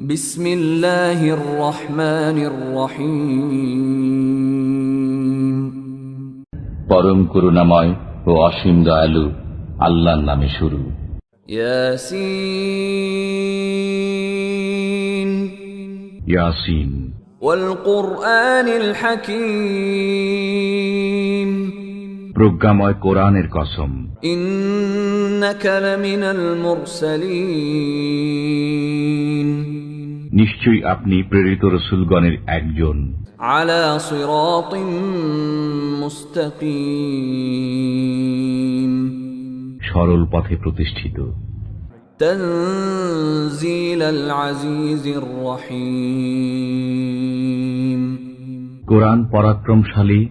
বিসমিল্লাহির রহমানির রহিম। পরম করুণাময় ও অসীম দয়ালু আল্লাহর নামে শুরু। ইয়াসিন ইয়াসিন ওয়াল কুরআনিল হাকীম। প্রজ্ঞাময় কোরআনের কসম। ইন্নাকা লামিনাল মুরসালিন। নিশ্চয়ই আপনি প্রেরিত রাসূলগণের একজন। আলা সিরাতিম মুস্তাকিম। সরল পথে প্রতিষ্ঠিত। তানজিলাল আজিজির রহিম। কোরআন পরাক্রমশালী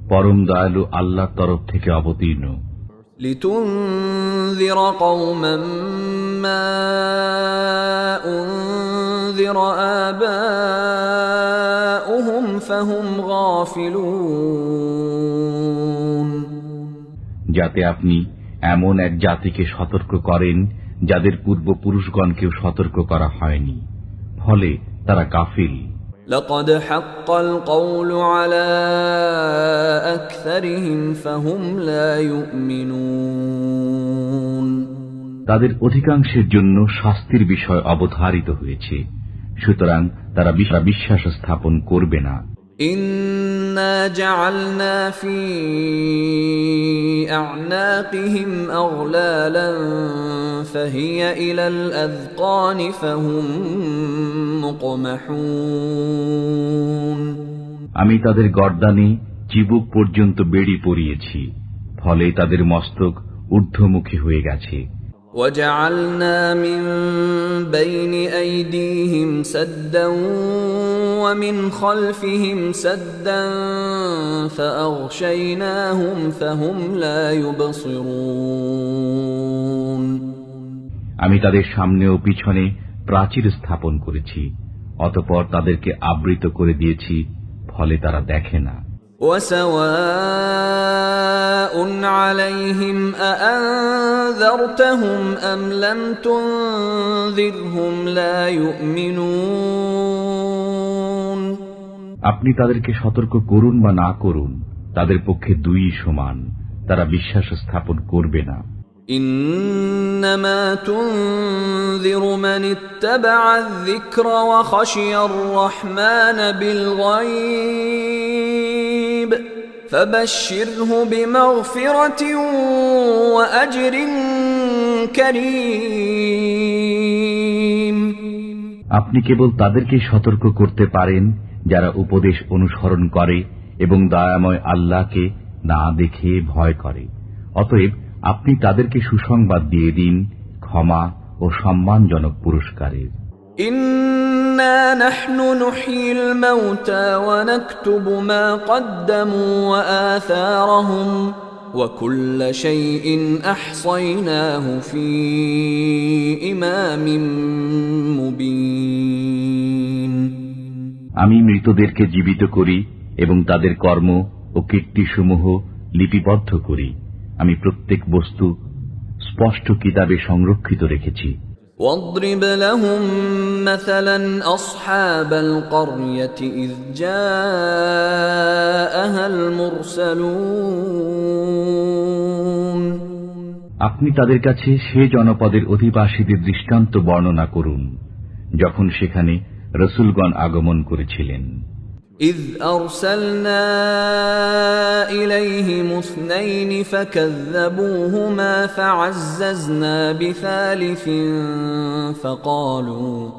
পরম দয়ালু আল্লাহর তরফ থেকে অবতীর্ণ। লিতুনযিরা কওমান মা উনযিরা আবাউহুম ফাহুম গাফিলুন। যাতে আপনি এমন এক জাতিকে সতর্ক করেন যাদের পূর্বপুরুষগণকেও সতর্ক করা হয়নি, ফলে তারা গাফিল। লাকাদ হাক্কাল কওলু আলা আকসারিহিম ফাহুম লা ইউমিনুন। তাদের অধিকাংশের জন্য শাস্তির বিষয় অবধারিত হয়েছে, সুতরাং তারা বিশ্বাস স্থাপন করবে না। ইন্না জাআলনা ফি আ'নাকিহিম আগলালান ফাহিয়া ইলাল আযকানি ফাহুম মুকমাহুন। আমি তাদের গর্দানে চিবুক পর্যন্ত বেড়ি পরিয়েছি, ফলে তাদের মস্তক ঊর্ধ্বমুখী হয়ে গেছে। وَجَعَلْنَا مِنْ بَيْنِ أَيْدِيهِمْ سَدًّا وَمِنْ خَلْفِهِمْ سَدًّا فَأَغْشَيْنَاهُمْ فَهُمْ لَا يُبْصِرُونَ। আমি তাদের সামনে ও পিছনে প্রাচীর স্থাপন করেছি, অতঃপর তাদেরকে আবৃত করে দিয়েছি, ফলে তারা দেখে না। وَسَوَاءٌ عَلَيْهِمْ أَأَنذَرْتَهُمْ أَمْ لَمْ تُنذِرْهُمْ لَا يُؤْمِنُونَ। আপনি তাদেরকে সতর্ক করুন বা না করুন, তাদের পক্ষে দুই সমান, তারা বিশ্বাস স্থাপন করবে না। إنما تنذر من اتبع الذكر وخشي الرحمن بالغيب فبشره بمغفرة وأجر كريم। আপনি কেবল তাদেরকে সতর্ক করতে পারেন যারা উপদেশ অনুসরণ করে এবং দয়াময় আল্লাহকে না দেখে ভয় করে। অতএব আপনি তাদেরকে সুসংবাদ দিয়ে দিন ক্ষমা ও সম্মানজনক পুরস্কারের। ইন্না নাহনু নুহয়িল মাউতা ওয়া নাকতুবু মা কদ্দামু ওয়া আথারহুম ওয়া কুল্লা শাইইন আহসায়নাহু ফি ইমামিন মুবিন। আমি মৃতদেরকে জীবিত করি এবং তাদের কর্ম ও কীর্তিসমূহ লিপিবদ্ধ করি। আমি প্রত্যেক বস্তু স্পষ্ট কিতাবে সংরক্ষিত রেখেছি। واضرب لهم مثلا أصحاب القرية إذ جاءها المرسلون। আপনি তাদের কাছে সে জনপদের অধিবাসীদের দৃষ্টান্ত বর্ণনা করুন যখন সেখানে রাসূলগণ আগমন করেছিলেন। إذ أرسلنا إليهم اثنين فكذبوهما فعززنا بثالث فقالوا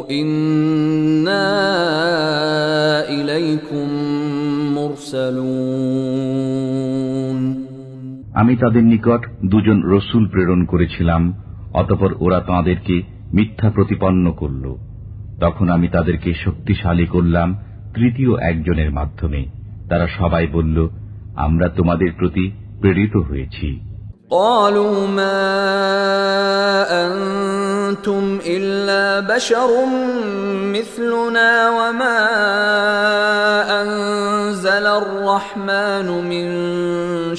إنا إليكم مرسلون। আমি তাদের নিকট দুজন রসূল প্রেরণ করেছিলাম, অতঃপর ওরা তাঁদেরকে মিথ্যা প্রতিপন্ন করল। তখন আমি তাদেরকে শক্তিশালী করলাম তৃতীয় একজনের মাধ্যমে। তারা সবাই বলল, আমরা তোমাদের প্রতি প্রেরিত হয়েছি। قالوا ما أنتم إلا بشر مثلنا وما أنزل الرحمن من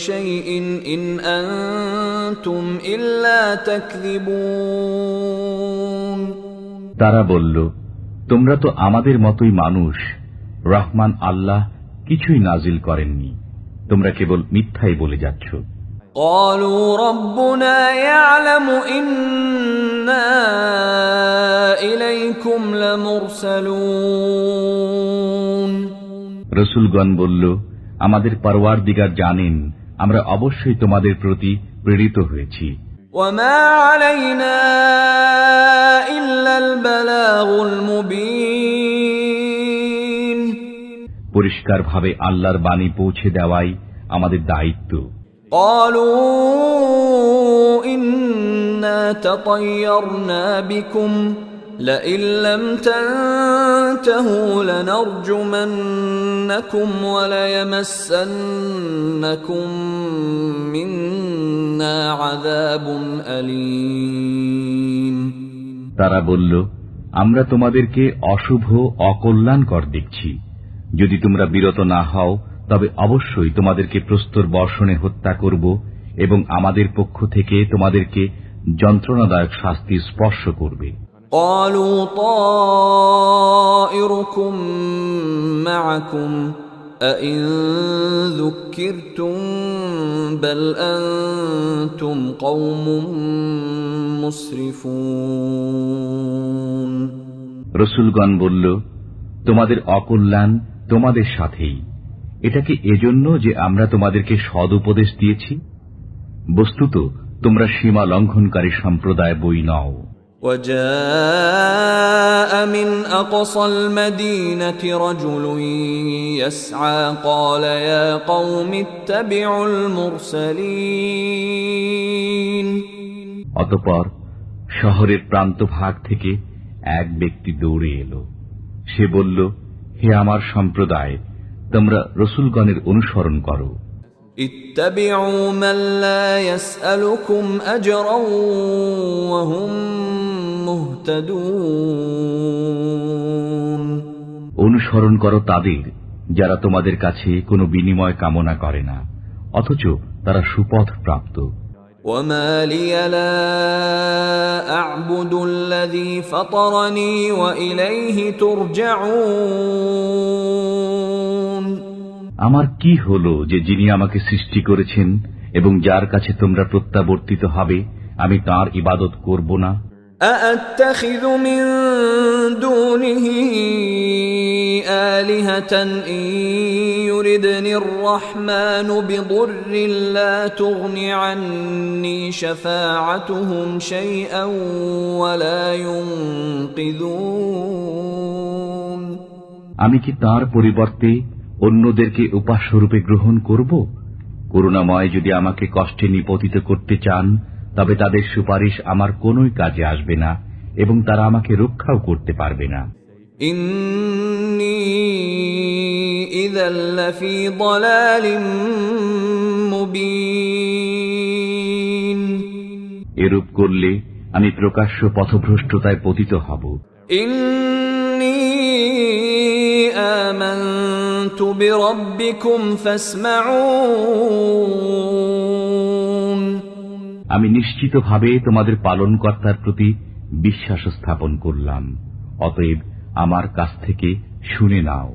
شيء إن أنتم إلا تكذبون তারা বলল, তোমরা তো আমাদের মতোই মানুষ, রহমান আল্লাহ কিছুই নাজিল করেননি, তোমরা কেবল মিথ্যাই বলে যাচ্ছ। قالوا ربنا يعلم إنا إليكم لمرسلون রসূলগণ বলল, আমাদের পরওয়ারদিগার জানেন আমরা অবশ্যই তোমাদের প্রতি প্রেরিত হয়েছি। وما علينا إلا البلاغ المبين পরিষ্কারভাবে আল্লাহর বাণী পৌঁছে দেওয়াই আমাদের দায়িত্ব। قالوا إنا تطيرنا بكم لئن لم تنتهوا لنرجمنكم وليمسنكم منا عذاب أليم তারা বলল, আমরা তোমাদেরকে অশুভ অকল্যাণকর দেখছি, যদি তোমরা বিরত না হও তবে অবশ্যই তোমাদেরকে প্রস্তর বর্ষণে হত্যা করব এবং আমাদের পক্ষ থেকে তোমাদেরকে যন্ত্রণাদায়ক শাস্তি স্পর্শ করবে। قالوا طائركم معكم أئن ذكرتم بل أنتم قوم مسرفون রসূলগণ বলল, তোমাদের অকল্যাণ তোমাদের সাথেই, এটা কি এজন্য যে আমরা তোমাদেরকে সদ উপদেশ দিয়েছি? বস্তুত তোমরা সীমা লঙ্ঘনকারী সম্প্রদায় বই নও। وجاء من أقصى المدينة رجل يسعى قال يا قوم اتبعوا المرسلين অতঃপর শহরের প্রান্তভাগ থেকে এক ব্যক্তি দৌড়ে এলো, সে বলল, হে আমার সম্প্রদায়, তোমরা রসূলগণের অনুসরণ করো। اتبعوا من لا يسألكم أجرا وهم مهتدون অনুসরণ করো তাদের যারা তোমাদের কাছে কোনো বিনিময় কামনা করে না, অথচ তারা সুপথ প্রাপ্ত। وما لي لا أعبد الذي فطرني وإليه ترجعون আমার কি হলো যে যিনি আমাকে সৃষ্টি করেছেন এবং যার কাছে তোমরা প্রত্যাবর্তিত হবে, আমি তাঁর ইবাদত করব না? أأتخذ من دونه آلهة إن يردني الرحمن بضر لا تغن عني شفاعتهم شيئا ولا ينقذون আমি কি তাঁর পরিবর্তে অন্যদেরকে উপাস্যরূপে গ্রহণ করব? করুণাময় যদি আমাকে কষ্টে নিপতিত করতে চান, তবে তাদের সুপারিশ আমার কোনোই কাজে আসবে না এবং তারা আমাকে রক্ষাও করতে পারবে না। ইন্নী ইযা লাফি দালালিম মুবিন এরূপ করলে আমি প্রকাশ্য পথভ্রষ্টতায় পতিত হব। ইন্নী আমানতু বিরাব্বিকুম ফাসমাউন আমি নিশ্চিতভাবে তোমাদের পালনকর্তার প্রতি বিশ্বাস স্থাপন করলাম, অতএব আমার কাছ থেকে শুনে নাও।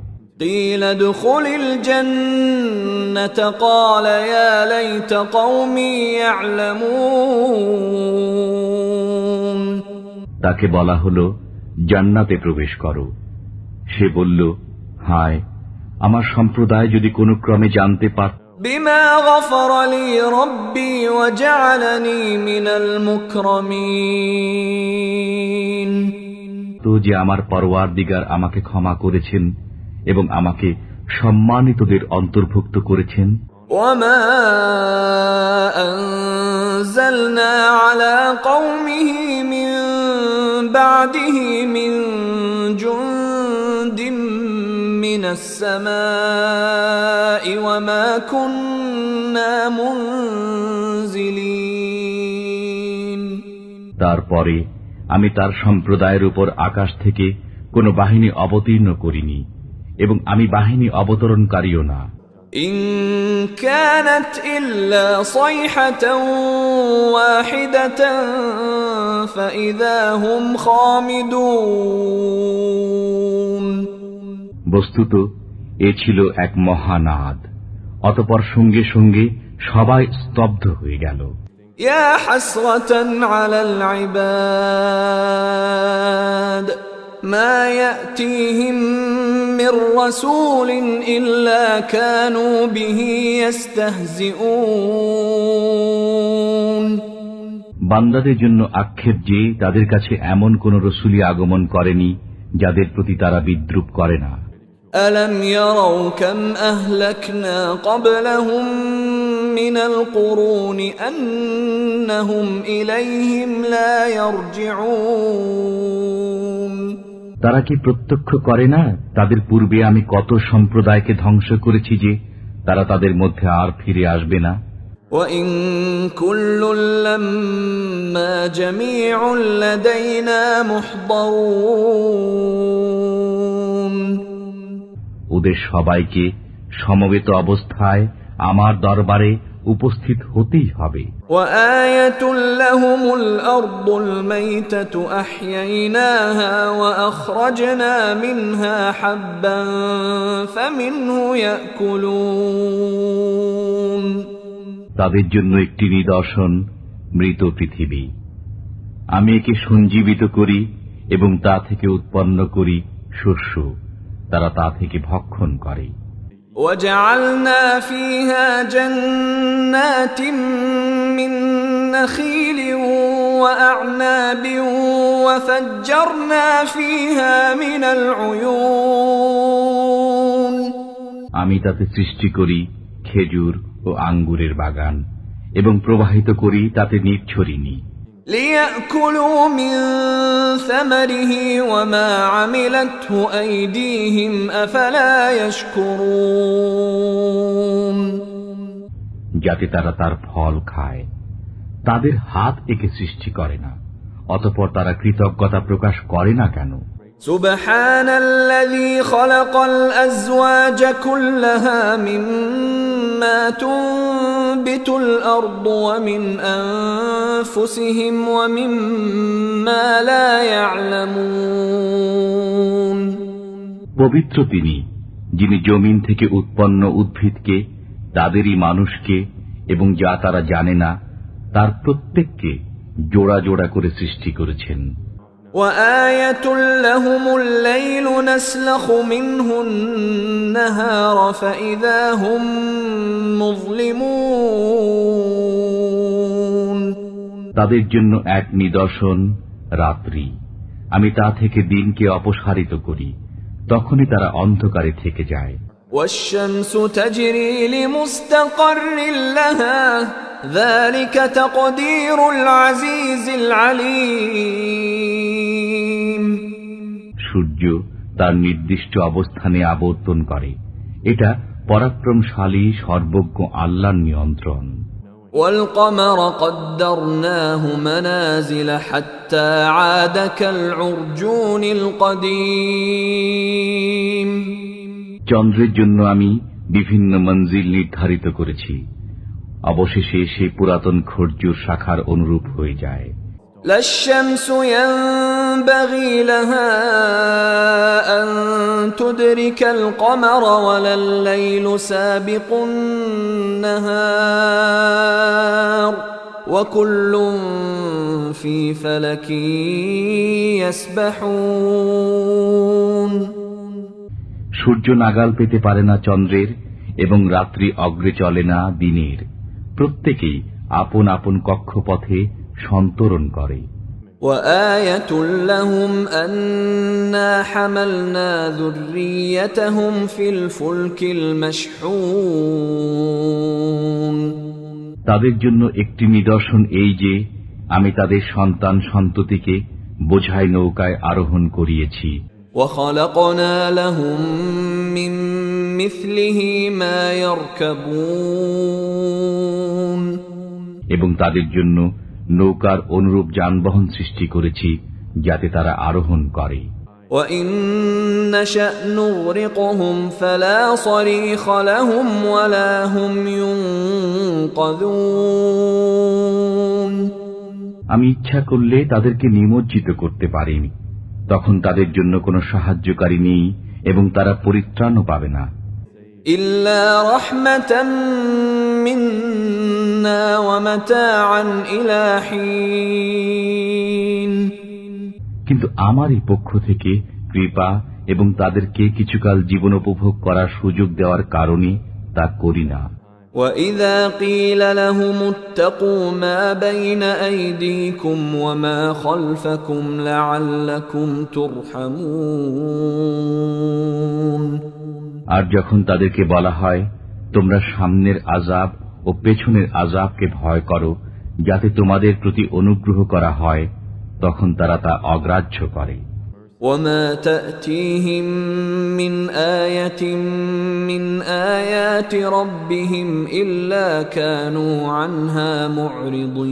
قيل ادخل الجنة قال يا ليت قومي يعلمون তাকে বলা হলো, জান্নাতে প্রবেশ করো। সে বলল, হায়, আমার সম্প্রদায় যদি কোনো ক্রমে জানতে পারত। বিমা গফারা লি রব্বি ওয়া জাআলানি মিনাল মুকরামিন তো যে আমার পরওয়ারদিগার আমাকে ক্ষমা করেছেন এবং আমাকে সম্মানিতদের অন্তর্ভুক্ত করেছেন। ওয়ামা আনজালনা আলা কওমিহি মিন বা'দিহি মিন জুনদিম মিনাস সামাই ওয়ামা কুন্না মুনজিলিন তারপরে আমি তার সম্প্রদায়ের উপর আকাশ থেকে কোন বাহিনী অবতীর্ণ করিনি, এবং আমি বাহিনী অবতরণকারীও না। ইন কানাত ইল্লা সাইহাতান ওয়াহিদাতান ফাইযা হুম খামিদুন। বস্তুত এ ছিল এক মহানাদ, অতঃপর সঙ্গে সঙ্গে সবাই স্তব্ধ হয়ে গেল। ইয়া হাসরাতান আলাল ইবাদ মা ইয়াতিহিম মির রাসূলিন ইল্লা কানু বিহি ইস্তাহজিউন। বান্দাদের জন্য আক্ষেপ যে তাদের কাছে এমন কোন রসূলই আগমন করেনি যাদের প্রতি তারা বিদ্রূপ করে না। ألم يروا كم أهلكنا قبلهم من القرون أنهم إليهم لا يرجعون। তারা কি প্রত্যক্ষ করে না তাদের পূর্বে আমি কত সম্প্রদায়কে ধ্বংস করেছি যে তারা তাদের মধ্যে আর ফিরে আসবে না। وإن كل لما جميع لدينا محضرون। ওদের সবাইকে সমবেত অবস্থায় আমার দরবারে উপস্থিত হতেই হবে। وآية لهم الأرض الميتة أحييناها وأخرجنا منها حبا فمنه يأكلون। তাদের জন্য একটি নিদর্শন মৃত পৃথিবী। আমি একে সঞ্জীবিত করি এবং তা থেকে উৎপন্ন করি শস্য, তারা তা থেকে ভক্ষণ করে। وجعلنا فيها جنات من نخيل وأعناب وفجرنا فيها من العيون। আমি তাতে সৃষ্টি করি খেজুর ও আঙ্গুরের বাগান এবং প্রবাহিত করি তাতে নির্ঝরিণী। ليأكلوا من ثمره وما عملته أيديهم أفلا يشكرون। যাতে তারা তার ফল খায়। তাদের হাত একে সৃষ্টি করে না, অতঃপর তারা কৃতজ্ঞতা প্রকাশ করে না কেন? سبحان الذي خلق الأزواج كلها مما تنبت الأرض ومن أنفسهم ومما لا يعلمون। পবিত্র তিনি, যিনি জমিন থেকে উৎপন্ন উদ্ভিদকে, তাদেরই মানুষকে এবং যা তারা জানে না তার প্রত্যেককে জোড়া জোড়া করে সৃষ্টি করেছেন। وآية لهم الليل نسلخ منه النهار فإذا هم مظلمون। তাদের জন্য এক নিদর্শন রাত্রি, আমি তা থেকে দিনকে অপসারিত করি, তখনই তারা অন্ধকারে থেকে যায়। والشمس تجري لمستقر لها ذلك تقدير العزيز العليم। সূর্য তার নির্দিষ্ট অবস্থানে আবর্তন করে, এটা পরাক্রমশালী সর্বজ্ঞ আল্লাহর নিয়ন্ত্রণ। والقمر قدرناه منازل حتى عاد كالعرجون القديم। চন্দ্রের জন্য আমি বিভিন্ন মঞ্জিল নির্ধারিত করেছি, অবশেষে সে পুরাতন খর্জুর শাখার অনুরূপ হয়ে যায়। لا الشمس ينبغي لها أن تدرك القمر ولا الليل سابق النهار وكل في فلك يسبحون। সূর্য নাগাল পেতে পারে না চন্দ্রের, এবং রাত্রি অগ্রে চলে না দিনের, প্রত্যেকেই আপন আপন কক্ষপথে সন্তরণ করে। وآية لهم أنا حملنا ذريتهم في الفلك المشحون। তাদের জন্য একটি নিদর্শন এই যে আমি তাদের সন্তান সন্ততিকে বোঝাই নৌকায় আরোহণ করিয়েছি। وخلقنا لهم من مثله ما يركبون। এবং তাদের জন্য নৌকার অনুরূপ যানবাহন সৃষ্টি করেছি যাতে তারা আরোহণ করে। وَإِن نَّشَأْ نُغْرِقْهُمْ فَلَا صَرِيخَ لَهُمْ وَلَا هُمْ يُنقَذُونَ। আমি ইচ্ছা করলে তাদেরকে নিমজ্জিত করতে পারি, তখন তাদের জন্য কোনো সাহায্যকারী নেই এবং তারা পরিত্রাণও পাবে না। إِلَّا رَحْمَةً مِنَّا وَمَتَاعًا إِلَى حِينٍ। কিন্তু আমারই পক্ষ থেকে কৃপা এবং তাদেরকে কিছুকাল জীবন উপভোগ করার সুযোগ দেওয়ার কারণে তা করি না। وَإِذَا قِيلَ لَهُمُ اتَّقُوا مَا بَيْنَ أَيْدِيكُمْ وَمَا خَلْفَكُمْ لَعَلَّكُمْ تُرْحَمُونَ। আর যখন তাদেরকে বলা হয়, তোমরা সামনের আযাব ও পেছনের আযাবকে ভয় করো যাতে তোমাদের প্রতি অনুগ্রহ করা হয়, তখন তারা তা অগ্রাহ্য করে। وَمَا تَأْتِيهِم مِّنْ آيَةٍ مِّنْ آيَاتِ رَبِّهِمْ إِلَّا كَانُوا عَنْهَا مُعْرِضِينَ।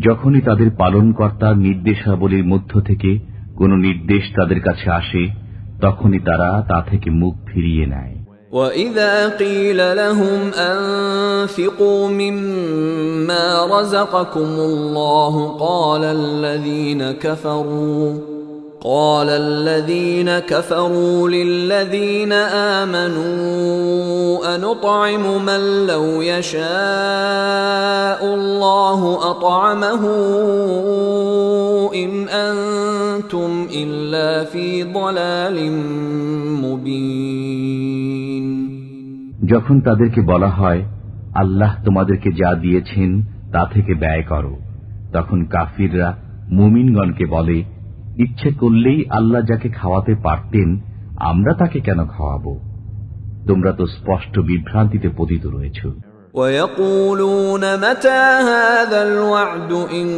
যখনই তাদের পালনকর্তার নির্দেশাবলীর মধ্য থেকে কোনো নির্দেশ তাদের কাছে আসে, তখনই তারা তা থেকে মুখ ফিরিয়ে নেয়। وَإِذَا قِيلَ لَهُمْ أَنفِقُوا مِمَّا رَزَقَكُمُ اللَّهُ قَالَ الَّذِينَ كَفَرُوا لِلَّذِينَ آمَنُوا أَنُطْعِمُ مَن لَّوْ يَشَاءُ اللَّهُ أَطْعَمَهُ إِنْ أَنتُمْ إِلَّا فِي ضَلَالٍ مُّبِينٍ। যখন তাদেরকে বলা হয়, আল্লাহ তোমাদেরকে যা দিয়েছেন তা থেকে ব্যয় করো, তখন কাফিররা মুমিনগণকে বলে, ইচ্ছে করলেই আল্লাহ যাকে খাওয়াতে পারতেন আমরা তাকে কেন খাওয়াবো? তোমরা তো স্পষ্ট বিভ্রান্তিতে পতিত রয়েছ। وَيَقُولُونَ مَتَى هَذَا الْوَعْدُ إِن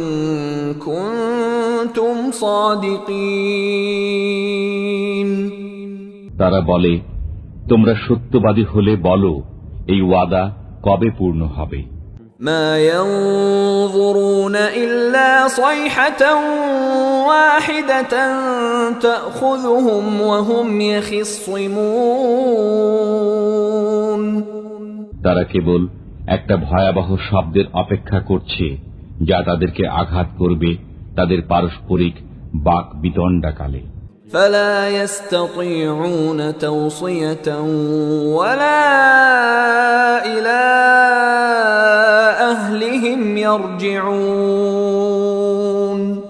كُنتُمْ صَادِقِينَ। তারা বলে, তোমরা সত্যবাদী হলে বলো, এই ওয়াদা কবে পূর্ণ হবে? مَا يَنظُرُونَ إِلَّا صَيْحَةً وَاحِدَةً تَأْخُذُهُمْ وَهُمْ يَخِصِّمُونَ। তারা কেবল একটা ভয়াবহ শব্দের অপেক্ষা করছে, যা তাদেরকে আঘাত করবে তাদের পারস্পরিক বাক বিতণ্ডাকালে। فَلَا يَسْتَطِيعُونَ تَوْصِيَةً وَلَا إِلَى أَهْلِهِمْ يَرْجِعُونَ।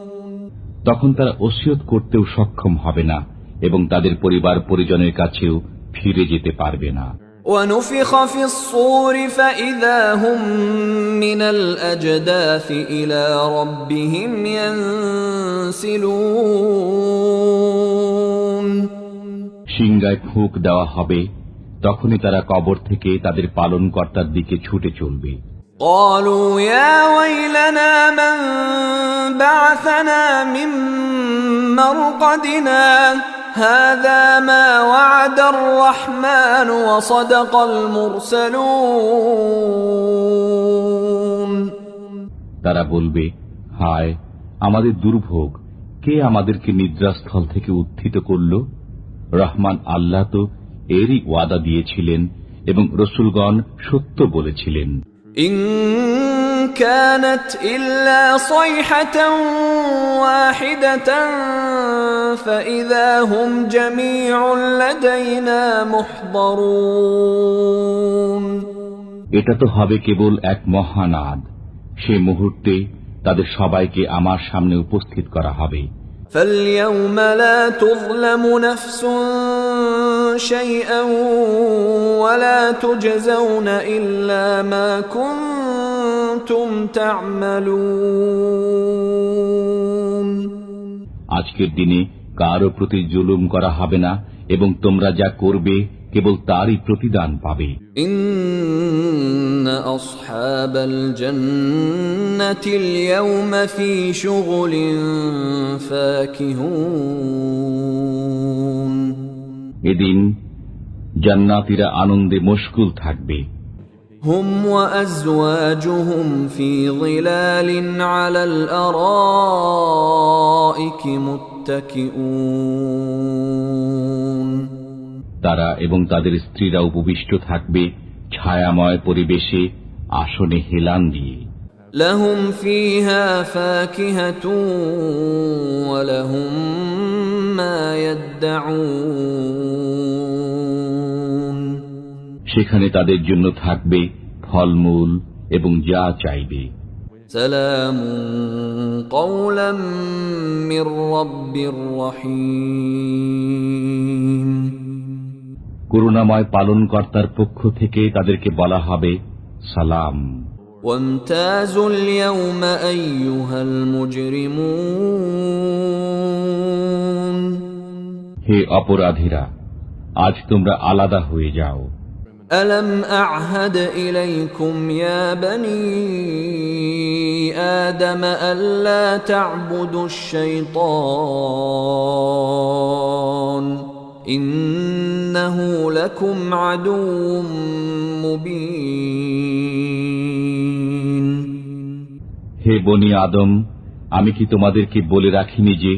তখন তারা ওসিয়ত করতেও সক্ষম হবে না এবং তাদের পরিবার পরিজনের কাছেও ফিরে যেতে পারবে না। وَنُفِخَ فِي الصُّورِ فَإِذَا هُم مِّنَ الْأَجْدَاثِ إِلَى رَبِّهِمْ يَنسِلُونَ। সিংগায় ফুঁক দেওয়া হবে, তখনই তারা কবর থেকে তাদের পালনকর্তার দিকে ছুটে চলবে। قَالُوا يَا وَيْلَنَا مَن بَعَثَنَا مِن مَّرْقَدِنَا هَذَا مَا وَعَدَ الرَّحْمَنُ وَصَدَقَ الْمُرْسَلُونَ। তারা বলবে, হায় আমাদের দুর্ভোগ, কে আমাদেরকে নিদ্রাস্থল থেকে উত্থিত করল? রহমান আল্লাহ তো এরই ওয়াদা দিয়েছিলেন এবং রসুলগণ সত্য বলেছিলেন। إن كانت إلا صيحة واحدة فإذا هم جميع لدينا محضرون। এটা তো হবে কেবল এক মহানাদ, সে মুহূর্তে তাদের সবাইকে আমার সামনে উপস্থিত করা হবে। فاليوم لا تظلم نفس شيئا ولا تجزون إلا ما كنتم تعملون। আজকের দিনে কারো প্রতি জুলুম করা হবে না এবং তোমরা যা করবে কেবল তারই প্রতিদান পাবে। إن أصحاب الجنة اليوم في شغل فاكهون। এদিন জান্নাতীরা আনন্দে মশগুল থাকবে। هم وأزواجهم في ظلال على الأرائك متكئون তারা এবং তাদের স্ত্রীরা উপবিষ্ট থাকবে ছায়াময় পরিবেশে আসনে হেলান দিয়ে। لهم فيها فاكهة ولهم ما يدعون সেখানে তাদের জন্য থাকবে ফলমূল এবং যা চাইবে। سلام قولا من رب رحيم করুণাময় পালনকর্তার পক্ষ থেকে তাদেরকে বলা হবে সালাম। وامتازوا اليوم أيها المجرمون হে অপরাধীরা, আজ তোমরা আলাদা হয়ে যাও। ألم أعهد إليكم يا بني آدم ألا تعبدوا الشيطان إنه لكم عدو مبين হে বনি আদম, আমি কি তোমাদেরকে বলে রাখিনি যে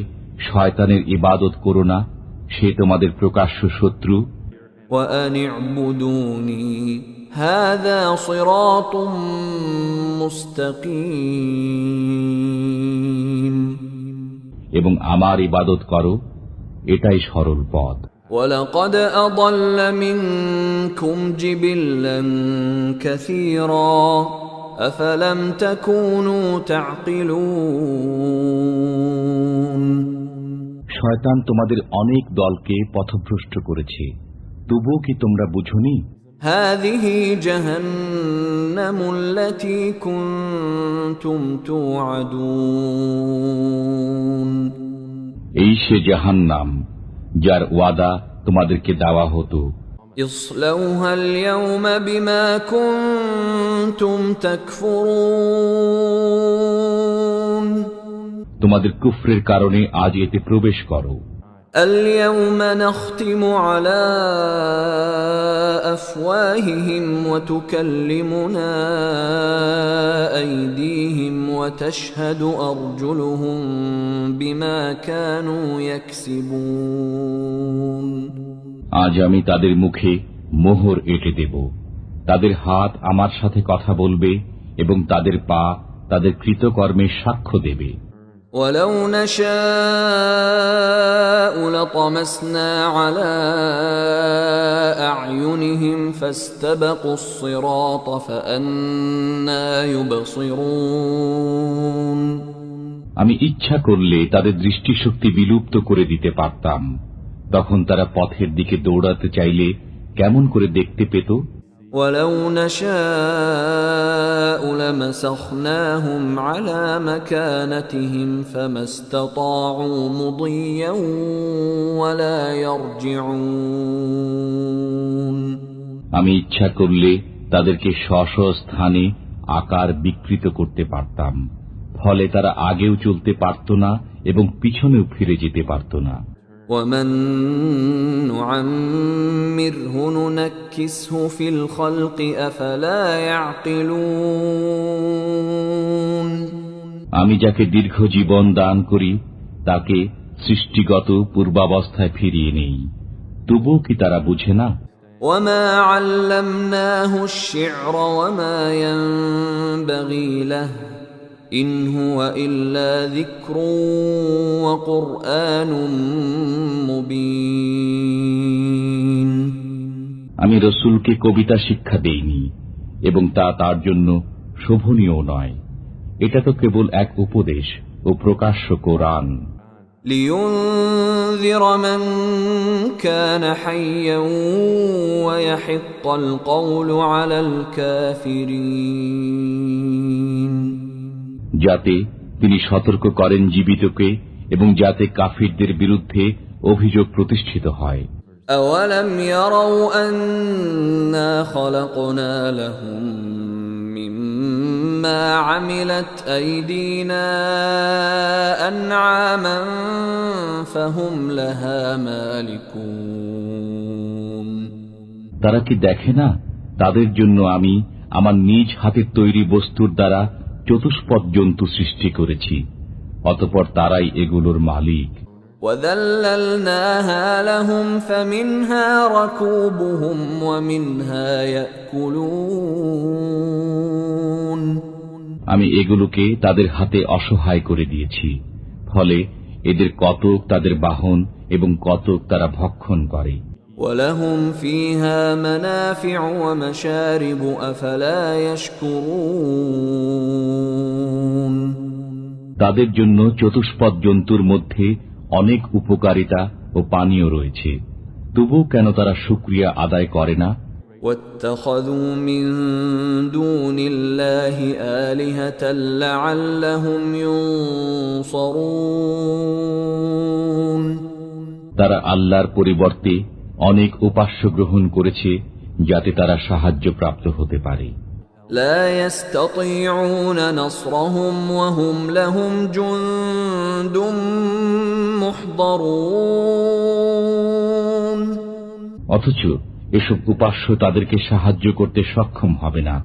শয়তানের ইবাদত করো না, সে তোমাদের প্রকাশ্য শত্রু। وأن اعبدوني هذا صراط مستقيم এবং আমার ইবাদত করো, এটাই সরল পথ। ولقد أضل منكم جبلا كثيرا أفلم تكونوا تعقلون শয়তান তোমাদের অনেক দলকে পথভ্রষ্ট করেছে, তবুও কি তোমরা বুঝোনি? هذه جهنم التي كنتم توعدون এই সে জাহান্নাম যার ওয়াদা তোমাদেরকে দেওয়া হতো। اصلوها اليوم بما كنتم تكفرون তোমাদের কুফরের কারণে আজ এতে প্রবেশ করো। اليوم نختم على أفواههم وتكلمنا أيديهم وتشهد أرجلهم بما كانوا يكسبون আজ আমি তাদের মুখে মোহর এঁটে দেব, তাদের হাত আমার সাথে কথা বলবে এবং তাদের পা তাদের কৃতকর্মের সাক্ষ্য দেবে। ولو نشاء لطمسنا على أعينهم فاستبقوا الصراط فأنى يبصرون আমি ইচ্ছা করলে তাদের দৃষ্টিশক্তি বিলুপ্ত করে দিতে পারতাম, তখন তারা পথের দিকে দৌড়াতে চাইলে কেমন করে দেখতে পেত? ولو نشاء لمسخناهم على مكانتهم فما استطاعوا مضيا ولا يرجعون আমি ইচ্ছা করলে তাদেরকে স্ব স্থানে আকার বিকৃত করতে পারতাম, ফলে তারা আগেও চলতে পারত না এবং পিছনেও ফিরে যেতে পারত না। ومن نعمره ننكسه في الخلق أفلا يعقلون আমি যাকে দীর্ঘ জীবন দান করি তাকে সৃষ্টিগত পূর্বাবস্থায় ফিরিয়ে নেই, তবুও কি তারা বুঝে না? وما علمناه الشعر وما ينبغي له إن هو إلا ذكر وقرآن مبين আমি রসুলকে কবিতা শিক্ষা দেইনি এবং তা তার জন্য শোভনীয় নয়, এটা তো কেবল এক উপদেশ ও প্রকাশ্য কোরআন। لينذر من كان حيا ويحق القول على الكافرين যাতে তিনি সতর্ক করেন জীবিতকে এবং যাতে কাফিরদের বিরুদ্ধে অভিযোগ প্রতিষ্ঠিত হয়। أولم يروا أنا خلقنا لهم مما عملت أيدينا أنعاما فهم لها مالكون তারা কি দেখে না তাদের জন্য আমি আমার নিজ হাতের তৈরি বস্তুর দ্বারা চতুষ্পদ জন্তু সৃষ্টি করেছি, অতঃপর তারাই এগুলোর মালিক। وَذَلَّلْنَاهَا لَهُمْ فَمِنْهَا رَكُوبُهُمْ وَمِنْهَا يَأْكُلُونَ আমি এগুলোকে তাদের হাতে অসহায় করে দিয়েছি, ফলে এদের কতক তাদের বাহন এবং কতক তারা ভক্ষণ করে। وَلَهُمْ فِيهَا مَنَافِعُ وَمَشَارِبُ أَفَلَا يَشْكُرُونَ তাদের জন্য চতুষ্পদ জন্তুর মধ্যে অনেক উপকারিতা ও পানীয় রয়েছে, তবু কেন তারা শুকরিয়া আদায় করে না? وَاتَّخَذُوا مِن دُونِ اللَّهِ آلِهَةً لَّعَلَّهُمْ يُنصَرُونَ তারা আল্লাহর পরিবর্তে অনেক উপাস্য গ্রহণ করেছে, যাতে তারা সাহায্য প্রাপ্ত হতে পারে। لا يستطيعون نصرهم وهم لهم جند محضرون অথচ এসব উপাস্য তাদেরকে সাহায্য করতে সক্ষম হবে না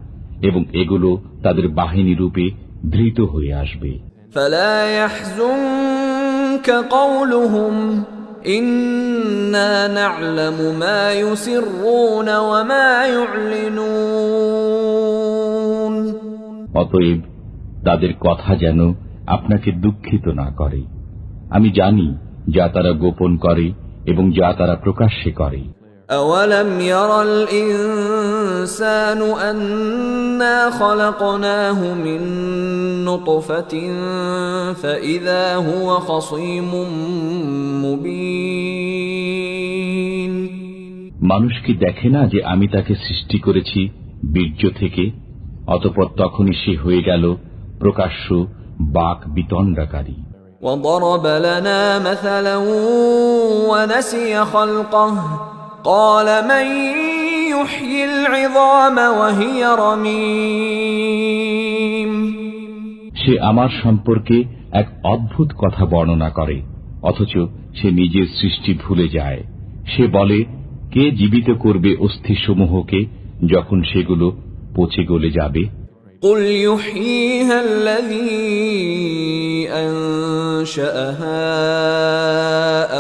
এবং এগুলো তাদের বাহিনী রূপে ধৃত হয়ে আসবে। فلا يحزنك قولهم إنا نعلم ما يسرون وما يعلنون অতএব তাদের কথা যেন আপনাকে দুঃখিত না করে। আমি জানি যা তারা গোপন করে এবং যা তারা প্রকাশ্যে করে। أولم ير الإنسان أنا خلقناه من نطفة فإذا هو خصيم مبين মানুষ কি দেখে না যে আমি তাকে সৃষ্টি করেছি বীর্য থেকে, অতঃপর তখনই সে হয়ে গেল প্রকাশ্য বাক বিতণ্ডাকারী। وضرب لنا مثلا ونسي خلقه قال من يحيي العظام وهي رميم সে আমার সম্পর্কে এক অদ্ভুত কথা বর্ণনা করে, অথচ সে নিজের সৃষ্টি ভুলে যায়। সে বলে, কে জীবিত করবে অস্থিসমূহকে যখন সেগুলো পচে গলে যাবে? قل يحييها الذي أنشأها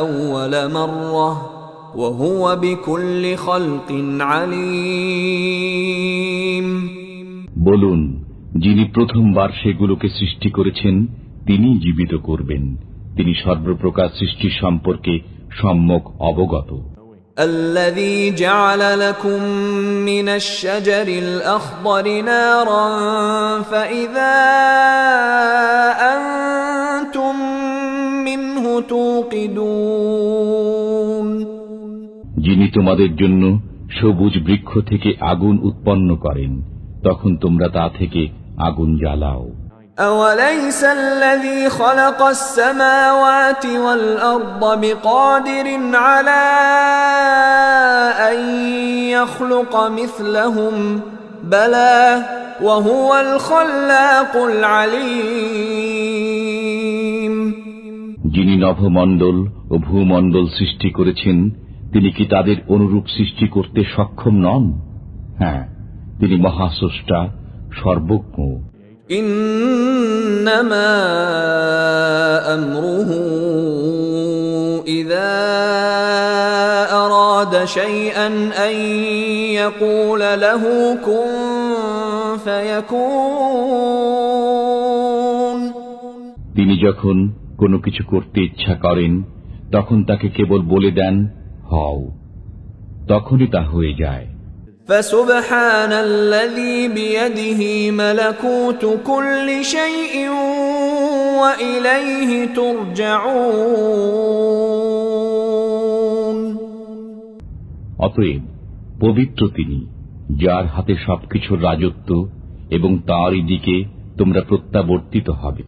أول مرة وهو بكل خلق عليم বলুন, যিনি প্রথমবার সেগুলোকে সৃষ্টি করেছেন তিনি জীবিত করবেন, তিনি সর্বপ্রকার সৃষ্টি সম্পর্কে সম্যক অবগত। الذي جعل لكم من الشجر الأخضر نارا فإذا أنتم منه توقدون যিনি তোমাদের জন্য সবুজ বৃক্ষ থেকে আগুন উৎপন্ন করেন, তখন তোমরা তা থেকে আগুন জ্বালাও। أوليس الذي خلق السماوات والأرض بقادر على أن يخلق مثلهم بلى وهو الخلاق العليم যিনি নভমণ্ডল ও ভূমণ্ডল সৃষ্টি করেছেন, তিনি কি তাদের অনুরূপ সৃষ্টি করতে সক্ষম নন? হ্যাঁ, তিনি মহাস্রষ্টা, সর্বজ্ঞ। إنما أمره إذا أراد شيئا أن يقول له كن فيكون তিনি যখন কোনো কিছু করতে ইচ্ছা করেন তখন তাকে কেবল বলে দেন, হও, তখনই তা হয়ে যায়। فسبحان الذي بيده ملكوت كل شيء وإليه ترجعون অতএব পবিত্র তিনি, যার হাতে সবকিছুর রাজত্ব এবং তাঁরই দিকে তোমরা প্রত্যাবর্তিত হবে।